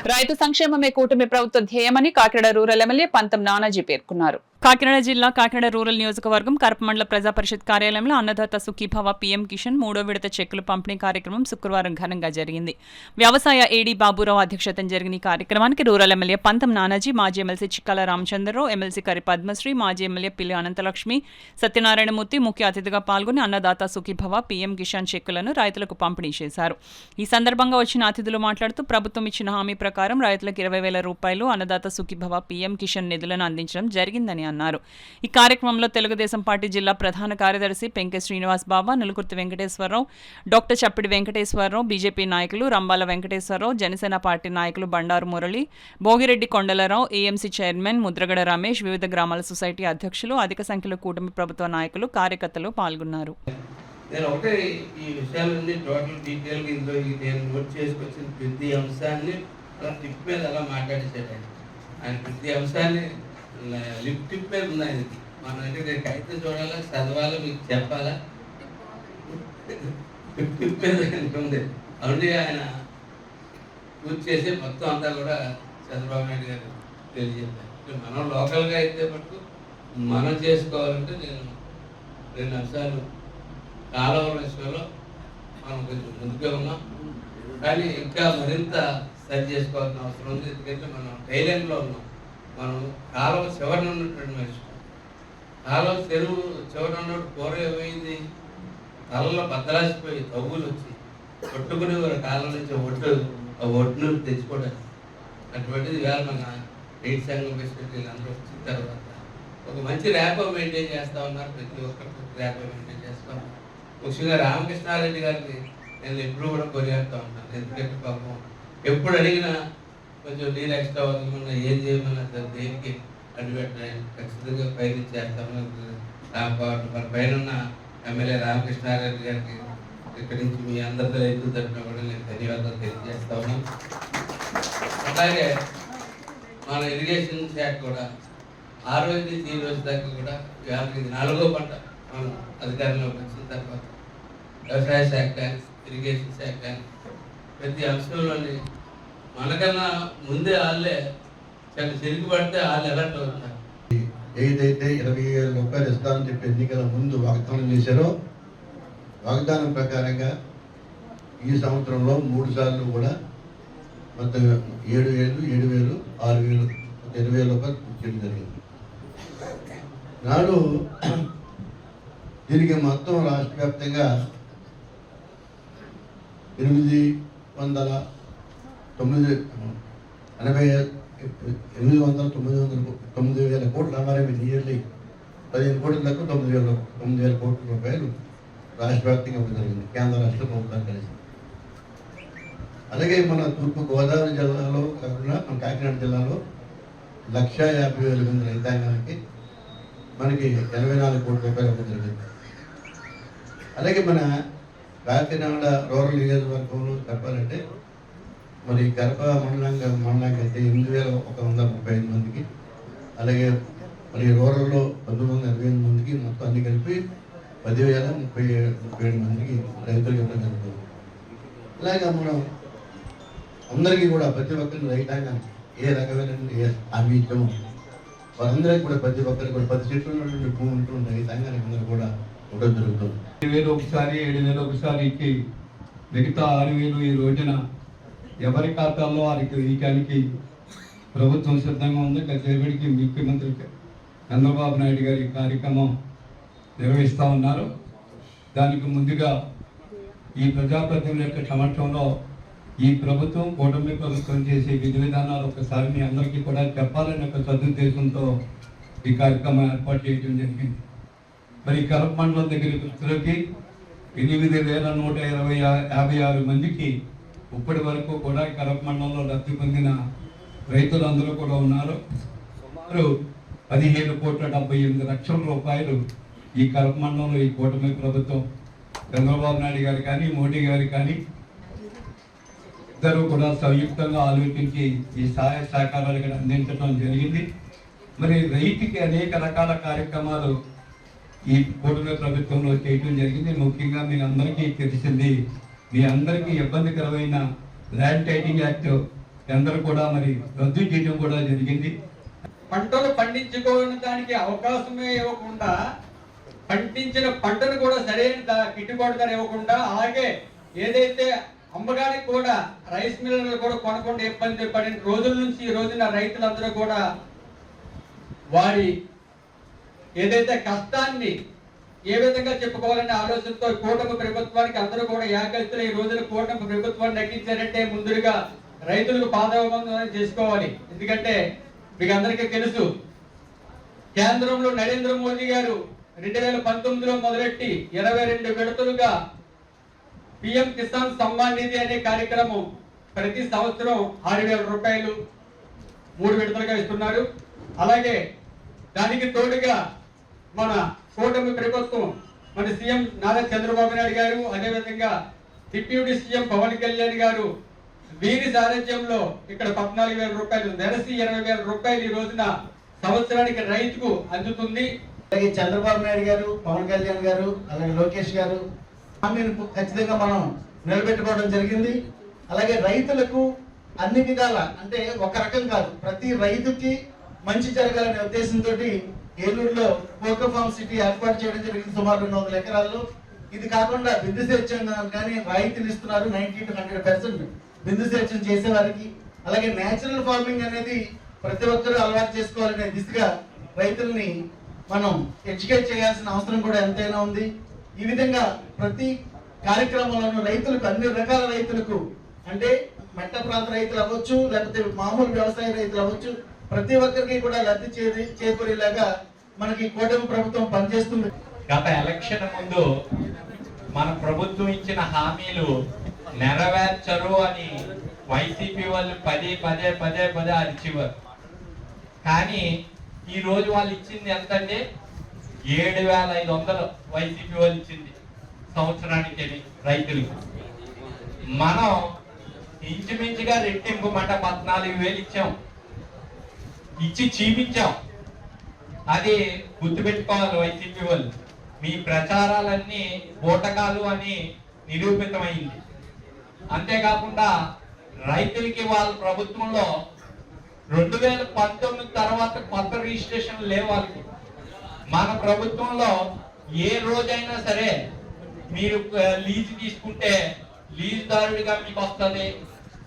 రైతు సంక్షేమమే కూటమి ప్రభుత్వ ధ్యేయమని కాకినాడ రూరల్ ఎమ్మెల్యే పంతం నానాజీ పేర్కొన్నారు. కాకినాడ జిల్లా కాకినాడ రూరల్ నియోజకవర్గం కరప మండల ప్రజా పరిషత్ కార్యాలయంలో అన్నదాత సుఖీభవ పీఎం కిషన్ 3వ విడత చెక్కుల పంపిణీ కార్యక్రమం శుక్రవారం ఘనంగా జరిగింది. వ్యవసాయ ఏడీ బాబురావు అధ్యక్షతన జరిగిన ఈ కార్యక్రమానికి రూరల్ ఎమ్మెల్యే పంతం నానాజీ, మాజీ ఎమ్మెల్సీ చిక్కాల రామచంద్రరావు, ఎమ్మెల్సీ కరి పద్మశ్రీ, మాజీ ఎమ్మెల్యే పిల్లి అనంతలక్ష్మి, సత్యనారాయణమూర్తి ముఖ్య అతిథిగా పాల్గొని అన్నదాత సుఖీభవ పీఎం కిషన్ చెక్కులను రైతులకు పంపిణీ చేశారు. ఈ సందర్భంగా వచ్చిన అతిథులు మాట్లాడుతూ ప్రభుత్వం ఇచ్చిన హామీ ప్రకారం రైతులకు 20,000 రూపాయలు అన్నదాత సుఖీభవ పీఎం కిషన్ నిధులను అందించడం జరిగిందని అన్నారు. ఈ కార్యక్రమంలో తెలుగుదేశం పార్టీ జిల్లా ప్రధాన కార్యదర్శి పెంకె శ్రీనివాస్ బాబా, నులుకుర్తి వెంకటేశ్వరరావు, డాక్టర్ చప్పిడి వెంకటేశ్వరరావు, బీజేపీ నాయకులు రంబాల వెంకటేశ్వరరావు, జనసేన పార్టీ నాయకులు బండారు మురళి, భోగిరెడ్డి కొండలరావు, ఏఎంసీ చైర్మన్ ముద్రగడ రమేష్, వివిధ గ్రామాల సొసైటీ అధ్యక్షులు, అధిక సంఖ్యలో కూటమి ప్రభుత్వ నాయకులు, కార్యకర్తలు పాల్గొన్నారు. నేను ఒకటే ఈ విషయాలన్నీ టోటల్ డీటెయిల్గా ఇందులో నేను నోట్ చేసుకొచ్చిన ప్రతి అంశాన్ని అలా టిప్ మీద అలా మాట్లాడేసాడు ఆయన ప్రతి అంశాన్ని లిప్ టిప్ మీద ఉంది ఆయనకి. మనం అంటే నేను కవిత చూడాలా, చదవాలా, మీకు చెప్పాలా, లిప్ టిప్ మీద ఉంది. అవునండి, ఆయన పూర్తి చేసి మొత్తం అంతా కూడా చంద్రబాబు నాయుడు గారు తెలియజేశారు. మనం లోకల్గా అయితే మటుకు మనం చేసుకోవాలంటే నేను 2 అంశాలు కాలువల విషయంలో మనం కొంచెం ముందుగా ఉన్నాం, కానీ ఇంకా మరింత సరి చేసుకోవాల్సిన అవసరం ఉంది. ఎందుకంటే మనం టైలెండ్లో ఉన్నాం. మనం కాలువ చివరన ఉన్నటువంటి మనిషి, కాలువ చెరువు చివరన ఉన్నట్టు కూర ఏమైంది, కాలంలో బద్దలాసిపోయి తవ్వులు వచ్చి కొట్టుకుని కాలం నుంచి ఆ ఒడ్డు తెచ్చుకోవడానికి. అటువంటిది వేళ మన రైతు సంఘం ప్రెసిడెంట్ వీళ్ళందరూ వచ్చిన తర్వాత ఒక మంచి ర్యాపో మెయింటైన్ చేస్తూ ఉన్నారు. ప్రతి ఒక్కరికి ర్యాపో మెయింటైన్ చేస్తాం. ముఖ్యంగా రామకృష్ణారెడ్డి గారిని నేను ఎప్పుడు కూడా కొనియాడుతూ ఉంటాను. ఎందుకంటే పాపం ఎప్పుడు అడిగినా కొంచెం నీళ్ళు ఎక్స్ట్రా వదలమన్నా, ఏం చేయమన్నా దేనికి అడ్డుపెట్టినాయని ఖచ్చితంగా పైన చేస్తామని మన పైన ఉన్న ఎమ్మెల్యే రామకృష్ణారెడ్డి గారికి ఇక్కడి నుంచి మీ అందరితో రైతుల తరఫున కూడా నేను ధన్యవాదాలు తెలియజేస్తా ఉన్నాను. అలాగే మన ఇరిగేషన్ శాఖ కూడా ఆ రోజు నుంచి ఈ రోజు దాకా కూడా ఇది 4వ పంట మనం అధికారంలోకి వచ్చిన తర్వాత వ్యవసాయ శాఖ కానీ ఇరిగేషన్ శాఖ కానీ ప్రతి అంశంలోని మనకన్నా ముందే వాళ్ళే చాలా చెరుకు పడితే వాళ్ళు ఎలర్ట్ అవుతున్నారు. ఏదైతే 20,000 రూపాయలు ఇస్తామని చెప్పి ఎన్నికల ముందు వాగ్దానం చేశారో వాగ్దానం ప్రకారంగా ఈ సంవత్సరంలో 3 సార్లు కూడా మొత్తం 7,000, 7,000, 6,000, 20,000 రూపాయలు చేయడం జరిగింది. నాడు దీనికి మొత్తం రాష్ట్ర వ్యాప్తంగా 9,000 కోట్లు రావాలి. నియర్లీ 15 కోట్ల దాకా 9,000 కోట్ల రూపాయలు రాష్ట్ర వ్యాప్తంగా ఇవ్వడం జరిగింది, కేంద్ర రాష్ట్ర ప్రభుత్వాలు కలిసి. అలాగే మన తూర్పు గోదావరి జిల్లాలో కాకుండా మన కాకినాడ జిల్లాలో 1,50,000 మంది రైతాంగానికి మనకి 84 కోట్ల రూపాయలు ఇవ్వడం జరిగింది. అలాగే మన కాకినాడ రూరల్ నియోజకవర్గంలో చెప్పాలంటే మరి కరప మండలానికి అయితే 8,135 మందికి, అలాగే మరి రూరల్లో 1,928 మందికి, మొత్తం అన్ని కలిపి 10,037 మందికి రైతులు ఇవ్వడం జరుగుతుంది. ఇలాగా మనం అందరికీ కూడా ప్రతి ఒక్కరిని రైతాంగానికి ఏ రకమైన హామీ ఇచ్చామో వారందరికీ కూడా ప్రతి ఒక్కరికి కూడా 10 చెట్లు ఉన్నటువంటి భూమి ఉంటున్న రైతాంగానికి అందరూ కూడా ఇవ్వడం జరుగుతుంది. 7,000 ఒకసారి, 7,000 ఒకసారి ఇచ్చి మిగతా 6,000 ఈ రోజున ఎవరి ఖాతాల్లో వారికి ఇవ్వడానికి ప్రభుత్వం సిద్ధంగా ఉంది. రేపటికి ముఖ్యమంత్రి చంద్రబాబు నాయుడు గారి కార్యక్రమం నిర్వహిస్తూ ఉన్నారు. దానికి ముందుగా ఈ ప్రజాప్రతినిధుల యొక్క సమక్షంలో ఈ ప్రభుత్వం కూటమి ప్రభుత్వం చేసే విధి విధానాలు ఒకసారి మీ అందరికీ కూడా చెప్పాలని ఒక సదుద్దేశంతో ఈ కార్యక్రమం ఏర్పాటు చేయడం జరిగింది. మరి కరప మండలం దగ్గర వృత్తులకి 8,156 మందికి ఇప్పటి వరకు కూడా కరప మండలంలో లబ్ధి పొందిన రైతులందరూ కూడా ఉన్నారు. సుమారు 17,78,00,000 రూపాయలు ఈ కరప మండలంలో ఈ కూటమి ప్రభుత్వం చంద్రబాబు నాయుడు గారు కానీ మోడీ గారు కానీ ఇద్దరు కూడా సంయుక్తంగా ఆలోచించి ఈ సహాయ సహకారాలు అందించడం జరిగింది. మరి రైతుకి అనేక రకాల కార్యక్రమాలు ఈ కూటమి ప్రభుత్వంలో చేయడం జరిగింది. ముఖ్యంగా మీ అందరికీ తెలిసింది, మీ అందరికీ ఇబ్బందికరమైన ల్యాండ్ టైటింగ్ యాక్ట్ టెండర్ కూడా మరి రద్దు చేయడం కూడా జరిగింది. పంటలు పండించుకోవడానికి అవకాశమే ఇవ్వకుండా, పండించిన పంటను కూడా సరైన గిట్టుబాటు ధర ఇవ్వకుండా, అలాగే ఏదైతే అమ్మగానికి కూడా రైస్ మిల్లర్లు కూడా కొనకుండా ఇబ్బంది పడిన రోజుల నుంచి ఈ రోజున రైతులందరూ కూడా వారి ఏదైతే కష్టాన్ని ఏ విధంగా చెప్పుకోవాలనే ఆలోచనతో కూటమి ప్రభుత్వానికి అందరూ కూడా ఏకైతులు ఈ రోజున కూటమి ప్రభుత్వాన్ని నెగ్గించారంటే ముందుగా రైతులకు పాదవందనం చేసుకోవాలి. ఎందుకంటే మీకు అందరికీ తెలుసు, కేంద్రంలో నరేంద్ర మోదీ గారు 2019లో మొదలెట్టి 22 విడతలుగా పిఎం కిసాన్ సమ్మాన్ నిధి అనే కార్యక్రమం ప్రతి సంవత్సరం 6,000 రూపాయలు 3 విడతలుగా ఇస్తున్నారు. అలాగే దానికి తోడుగా మన కూటమి ప్రభుత్వం, మన సీఎం నారా చంద్రబాబు నాయుడు గారు, అదేవిధంగా డిప్యూటీ సీఎం పవన్ కళ్యాణ్ గారు వీరి సారథ్యంలో ఇక్కడ 14,000 రూపాయలు, నెలసి 20,000 రూపాయలు ఈ రోజున సంవత్సరానికి రైతుకు అందుతుంది. అలాగే చంద్రబాబు నాయుడు గారు, పవన్ కళ్యాణ్ గారు, అలాగే లోకేష్ గారు హామీని ఖచ్చితంగా మనం నిలబెట్టుకోవడం జరిగింది. అలాగే రైతులకు అన్ని విధాల, అంటే ఒక రకం కాదు, ప్రతి రైతుకి మంచి జరగాలనే ఉద్దేశంతో ఏలూరులో కోకో ఫార్మ్ సిటీ ఏర్పాటు చేయడం జరిగింది సుమారు 200 ఎకరాల్లో. ఇది కాకుండా బిందు సేద్యం కానీ రైతులు ఇస్తున్నారు 90 to 100% బిందు సేద్యం చేసే వారికి. అలాగే నేచురల్ ఫార్మింగ్ అనేది ప్రతి ఒక్కరూ అలవాటు చేసుకోవాలనే దిశగా రైతుల్ని మనం ఎడ్యుకేట్ చేయాల్సిన అవసరం కూడా ఎంతైనా ఉంది. ఈ విధంగా ప్రతి కార్యక్రమంలోనూ రైతులకు, అన్ని రకాల రైతులకు, అంటే మెట్ట ప్రాంత రైతులు అవ్వచ్చు, లేకపోతే మామూలు వ్యవసాయ రైతులు అవ్వచ్చు, ప్రతి ఒక్కరికి కూడా లబ్ధి చేకూరేలాగా మనకి కూటమి ప్రభుత్వం పనిచేస్తుంది. గత ఎలక్షన్ ముందు మన ప్రభుత్వం ఇచ్చిన హామీలు నెరవేర్చరు అని వైసీపీ వాళ్ళు పదే అరిచేవారు. కానీ ఈ రోజు వాళ్ళు ఇచ్చింది ఎంత అంటే 7,500 వైసీపీ వాళ్ళు ఇచ్చింది సంవత్సరానికి రైతులకు. మనం ఇంచుమించుగా రెట్టింపు మాట 14,000 ఇచ్చాం, ఇచ్చి చీపించాం. అది గుర్తుపెట్టుకోవాలి వైసీపీ వాళ్ళు. మీ ప్రచారాలన్నీ బూటకాలు అని నిరూపితమైంది. అంతేకాకుండా రైతులకి వాళ్ళ ప్రభుత్వంలో 2019 తర్వాత కొత్త రిజిస్ట్రేషన్ లేవు వాళ్ళకి. మన ప్రభుత్వంలో ఏ రోజైనా సరే మీరు లీజ్ తీసుకుంటే లీజ్ దారుడిగా మీకు వస్తుంది,